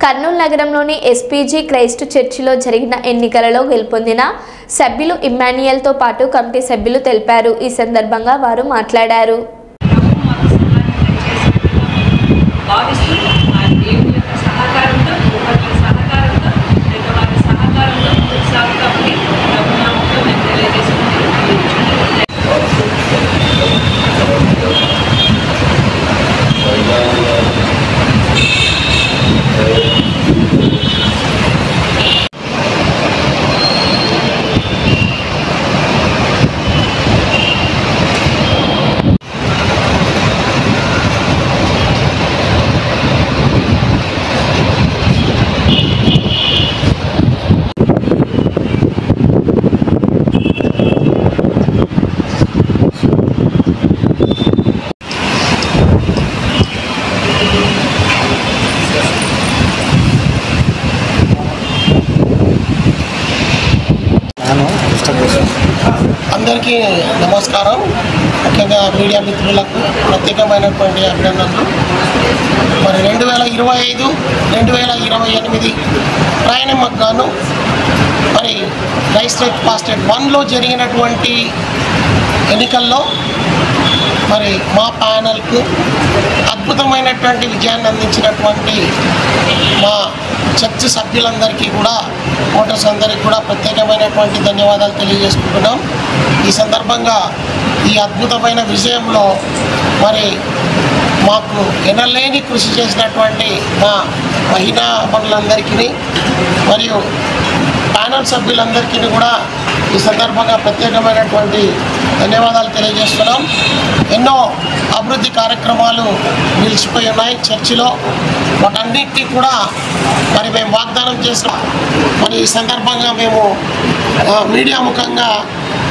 కర్నూలు నగరంలోని SPG Christ చర్చిలో జరిగిన ఎన్నికలలో గెలుపొందిన సభ్యులు ఇమ్మాన్యుయల్తో పాటు కమిటీ సభ్యులు తెలిపారు. ఈ సందర్భంగా వారు మాట్లాడారు. అందరికీ నమస్కారం. ముఖ్యంగా మీడియా మిత్రులకు ప్రత్యేకమైనటువంటి అభినందనలు. మరి 2025, 2028 ప్రయాణంకు గాను మరి క్రైస్ట్ పాస్టేట్ 1లో జరిగినటువంటి ఎన్నికల్లో మరి మా ప్యానల్కు అద్భుతమైనటువంటి విజయాన్ని అందించినటువంటి మా చర్చ్ సభ్యులందరికీ కూడా, ఓటర్స్ అందరికీ కూడా ప్రత్యేకమైనటువంటి ధన్యవాదాలు తెలియజేసుకుంటున్నాం. ఈ సందర్భంగా ఈ అద్భుతమైన విజయంలో మరి మాకు ఎనలేని కృషి చేసినటువంటి మా మహిళా మనులందరికీ మరియు ప్యానల్ సభ్యులందరికీ కూడా ఈ సందర్భంగా ప్రత్యేకమైనటువంటి ధన్యవాదాలు తెలియజేస్తున్నాం. ఎన్నో అభివృద్ధి కార్యక్రమాలు నిలిచిపోయి ఉన్నాయి చర్చిలో. వాటన్నిటినీ కూడా మరి మేము వాగ్దానం చేస్తాం. మరి ఈ సందర్భంగా మేము మీడియా ముఖంగా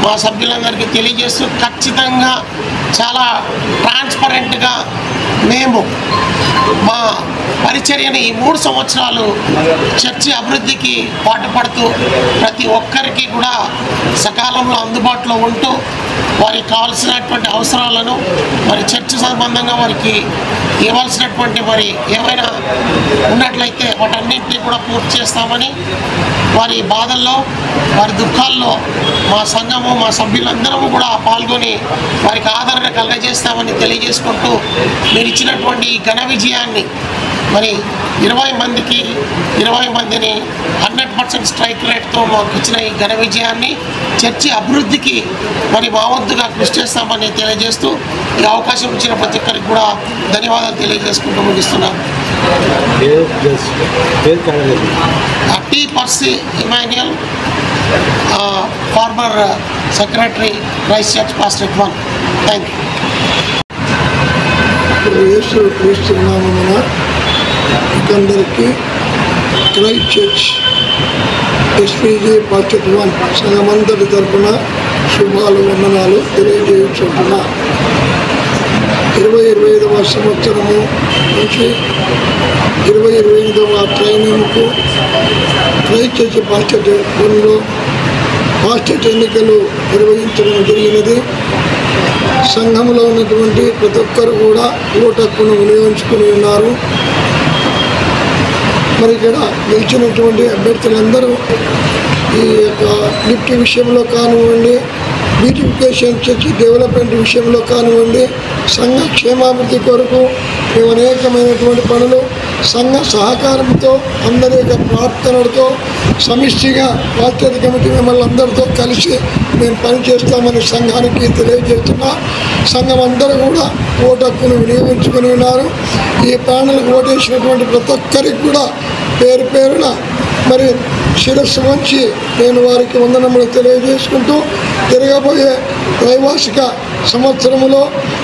మా సభ్యులందరికీ తెలియజేస్తూ ఖచ్చితంగా చాలా ట్రాన్స్పరెంట్గా మేము మా పరిచర్యని ఈ 3 సంవత్సరాలు చర్చి అభివృద్ధికి పాటుపడుతూ ప్రతి ఒక్కరికి కూడా సకాలంలో అందుబాటులో ఉంటూ వారికి కావాల్సినటువంటి అవసరాలను మరి చర్చి సంబంధంగా వారికి ఇవ్వాల్సినటువంటి మరి ఏమైనా ఉన్నట్లయితే వాటన్నింటినీ కూడా పూర్తి చేస్తామని, వారి బాధల్లో వారి దుఃఖాల్లో మా సంఘము మా సభ్యులందరము కూడా పాల్గొని వారికి ఆదరణ కలగజేస్తామని తెలియజేసుకుంటూ మీరు ఇచ్చినటువంటి ఈ ఘన విజయాన్ని మరి 20 మందిని 100% స్ట్రైక్ రేట్తో మాకు ఇచ్చిన ఈ ఘన విజయాన్ని చర్చి అభివృద్ధికి మరి మా వంతుగా కృషి చేస్తామని తెలియజేస్తూ ఈ అవకాశం ఇచ్చిన ప్రతి ఒక్కరికి కూడా ధన్యవాదాలు తెలియజేసుకుంటూ ముగిస్తున్నాను. T Percy Emmanuel, former secretary, Christ Church pastorate 1. Thank you. యేసు క్రీస్తు నామమున అందరికీ క్రైస్ట్ చర్చ్ ఎస్పీజీ పాస్టేట్ 1 సంఘమందరి తరఫున శుభాలు వందనాలు తెలియజేస్తున్నా. 2025వ సంవత్సరము నుంచి 2025వ ట్రైనింగ్కు క్రైస్ట్ చర్చ్ పాస్టేట్ 1లో పాస్టేట్ ఎన్నికలు నిర్వహించడం జరిగినది. సంఘంలో ఉన్నటువంటి ప్రతి ఒక్కరు కూడా ఓటు హక్కును వినియోగించుకుని ఉన్నారు. మరి ఇక్కడ గెలిచినటువంటి అభ్యర్థులందరూ ఈ యొక్క లిఫ్ట్ విషయంలో కానివ్వండి, బ్యూటిఫికేషన్ చర్చి డెవలప్మెంట్ విషయంలో కానివ్వండి, సంఘ క్షేమాభివృద్ధి కొరకు మేము అనేకమైనటువంటి పనులు సంఘ సహకారంతో అందరి యొక్క ప్రార్థనలతో సమిష్టిగా పాస్టేట్ కమిటీ మిమ్మల్ని అందరితో కలిసి మేము పనిచేస్తామని సంఘానికి తెలియజేస్తున్నా. సంఘం అందరూ కూడా ఓటు హక్కును వినియోగించుకుని ఉన్నారు. ఈ ప్యానల్కి ఓటేసినటువంటి ప్రతి ఒక్కరికి కూడా పేరు పేరున మరి శిరస్సు వంచి నేను వారికి వందనములు తెలియజేసుకుంటూ జరగబోయే త్రైమాసిక సంవత్సరంలో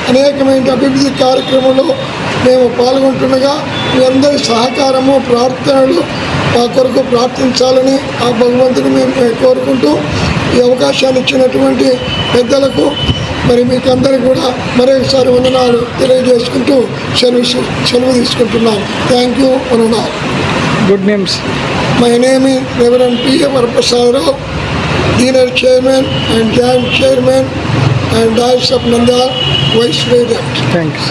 అనేకమైన అభివృద్ధి కార్యక్రమంలో మేము పాల్గొంటుండగా మీ అందరి సహకారము ప్రార్థనలు మా కొరకు ప్రార్థించాలని ఆ భగవంతుని మేము కోరుకుంటూ ఈ అవకాశాన్ని ఇచ్చినటువంటి పెద్దలకు మరి మీకు అందరికీ కూడా మరొకసారి వందనాలు తెలియజేసుకుంటూ సెలవు తీసుకుంటున్నాను. Thank you. వందనాలు. Good names. My name is Reverend P.M. Varaprasad Rao, Dealer Chairman and Joint Chairman and Diocese of Nandiyal, Vice President. Thanks.